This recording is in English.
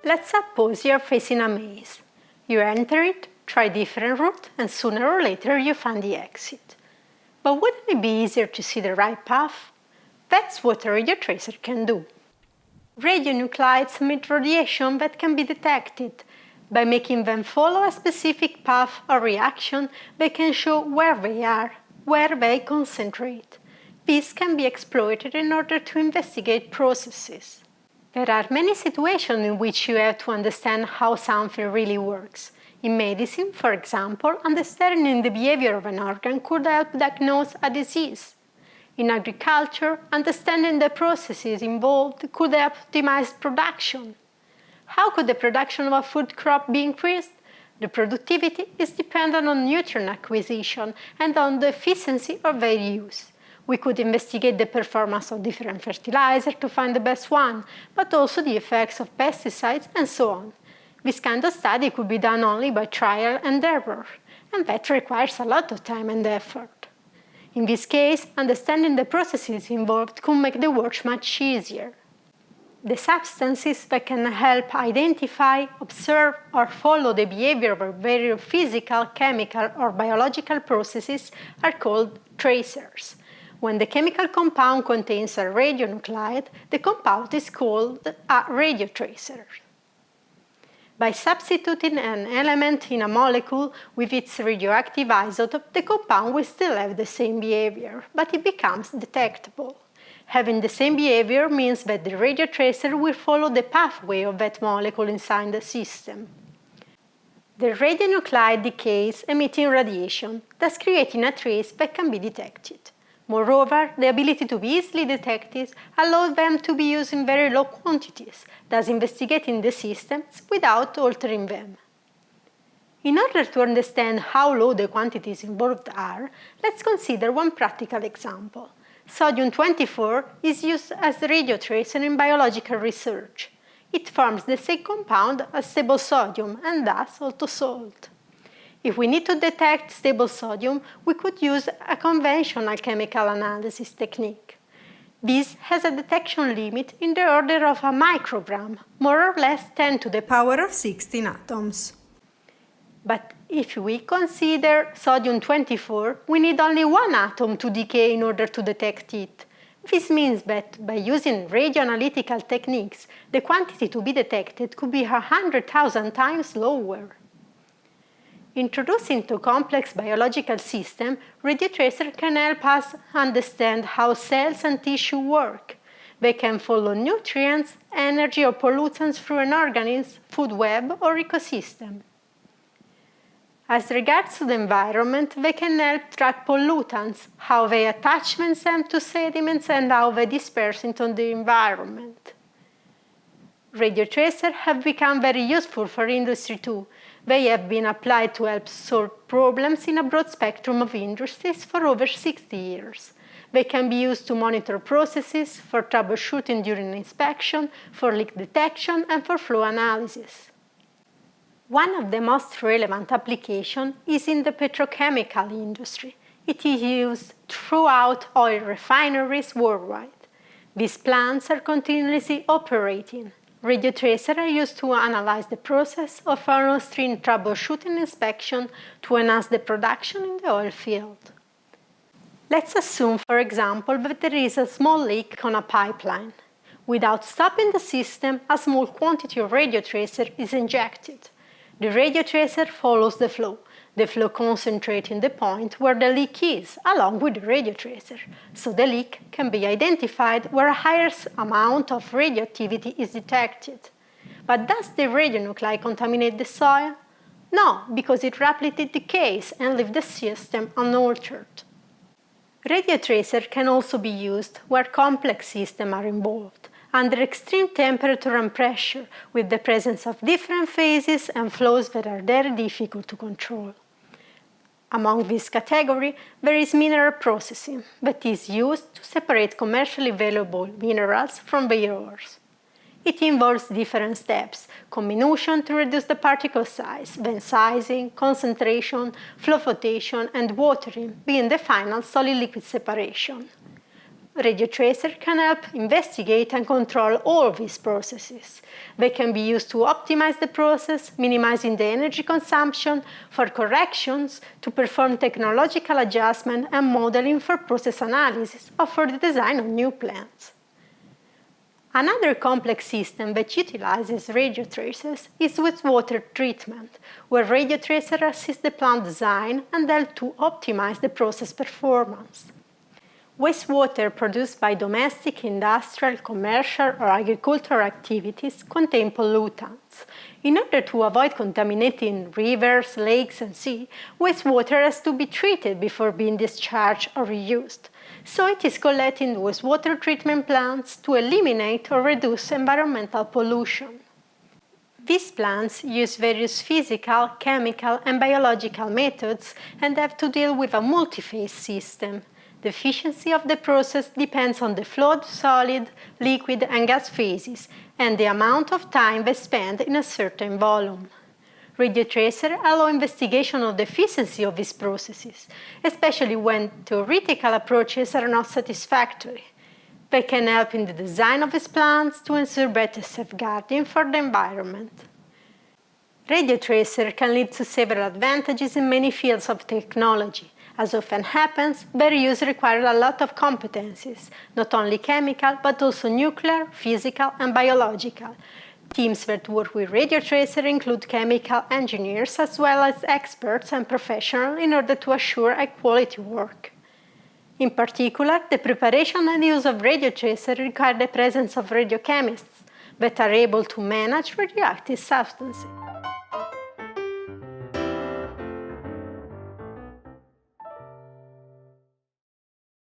Let's suppose you're facing a maze. You enter it, try different route, and sooner or later you find the exit. But wouldn't it be easier to see the right path? That's what a radiotracer can do. Radionuclides emit radiation that can be detected. By making them follow a specific path or reaction, they can show where they are, where they concentrate. This can be exploited in order to investigate processes. There are many situations in which you have to understand how something really works. In medicine, for example, understanding the behavior of an organ could help diagnose a disease. In agriculture, understanding the processes involved could help optimize production. How could the production of a food crop be increased? The productivity is dependent on nutrient acquisition and on the efficiency of their use. We could investigate the performance of different fertilizers to find the best one, but also the effects of pesticides and so on. This kind of study could be done only by trial and error, and that requires a lot of time and effort. In this case, understanding the processes involved could make the work much easier. The substances that can help identify, observe, or follow the behavior of various physical, chemical, or biological processes are called tracers. When the chemical compound contains a radionuclide, the compound is called a radiotracer. By substituting an element in a molecule with its radioactive isotope, the compound will still have the same behavior, but it becomes detectable. Having the same behavior means that the radiotracer will follow the pathway of that molecule inside the system. The radionuclide decays emitting radiation, thus creating a trace that can be detected. Moreover, the ability to be easily detected allows them to be used in very low quantities, thus investigating the systems without altering them. In order to understand how low the quantities involved are, let's consider one practical example. Sodium-24 is used as a radiotracer in biological research. It forms the same compound as stable sodium and thus also salt. If we need to detect stable sodium, we could use a conventional chemical analysis technique. This has a detection limit in the order of a microgram, more or less 10 to the power of 16 atoms. But if we consider sodium-24, we need only one atom to decay in order to detect it. This means that by using radioanalytical techniques, the quantity to be detected could be 100,000 times lower. Introducing to complex biological systems, radiotracer can help us understand how cells and tissue work. They can follow nutrients, energy or pollutants through an organism's food web or ecosystem. As regards to the environment, they can help track pollutants, how they attach themselves to sediments and how they disperse into the environment. Radiotracers have become very useful for industry too. They have been applied to help solve problems in a broad spectrum of industries for over 60 years. They can be used to monitor processes, for troubleshooting during inspection, for leak detection, and for flow analysis. One of the most relevant applications is in the petrochemical industry. It is used throughout oil refineries worldwide. These plants are continuously operating. Radiotracers are used to analyze the process of on-stream troubleshooting inspection to enhance the production in the oil field. Let's assume, for example, that there is a small leak on a pipeline. Without stopping the system, a small quantity of radiotracer is injected. The radiotracer follows the flow concentrating the point where the leak is, along with the radiotracer, so the leak can be identified where a higher amount of radioactivity is detected. But does the radionuclide contaminate the soil? No, because it rapidly decays and leaves the system unaltered. Radiotracer can also be used where complex systems are involved, under extreme temperature and pressure, with the presence of different phases and flows that are very difficult to control. Among this category, there is mineral processing that is used to separate commercially valuable minerals from their ores. It involves different steps: comminution to reduce the particle size, then sizing, concentration, flow flotation, and watering, being the final solid-liquid separation. radiotracer can help investigate and control all these processes. They can be used to optimize the process, minimizing the energy consumption, for corrections, to perform technological adjustment and modeling for process analysis, or for the design of new plants. Another complex system that utilizes radiotracers is wastewater treatment, where radiotracer assists the plant design and help to optimize the process performance. Wastewater produced by domestic, industrial, commercial, or agricultural activities contain pollutants. In order to avoid contaminating rivers, lakes, and sea, wastewater has to be treated before being discharged or reused. So it is collected in wastewater treatment plants to eliminate or reduce environmental pollution. These plants use various physical, chemical, and biological methods and have to deal with a multi-phase system. The efficiency of the process depends on the flow, solid, liquid, and gas phases, and the amount of time they spend in a certain volume. Radiotracer allow investigation of the efficiency of these processes, especially when theoretical approaches are not satisfactory. They can help in the design of these plants to ensure better safeguarding for the environment. Radiotracer can lead to several advantages in many fields of technology. As often happens, their use requires a lot of competencies, not only chemical, but also nuclear, physical, and biological. Teams that work with radiotracer include chemical engineers as well as experts and professionals in order to assure high-quality work. In particular, the preparation and use of radiotracer require the presence of radiochemists that are able to manage radioactive substances.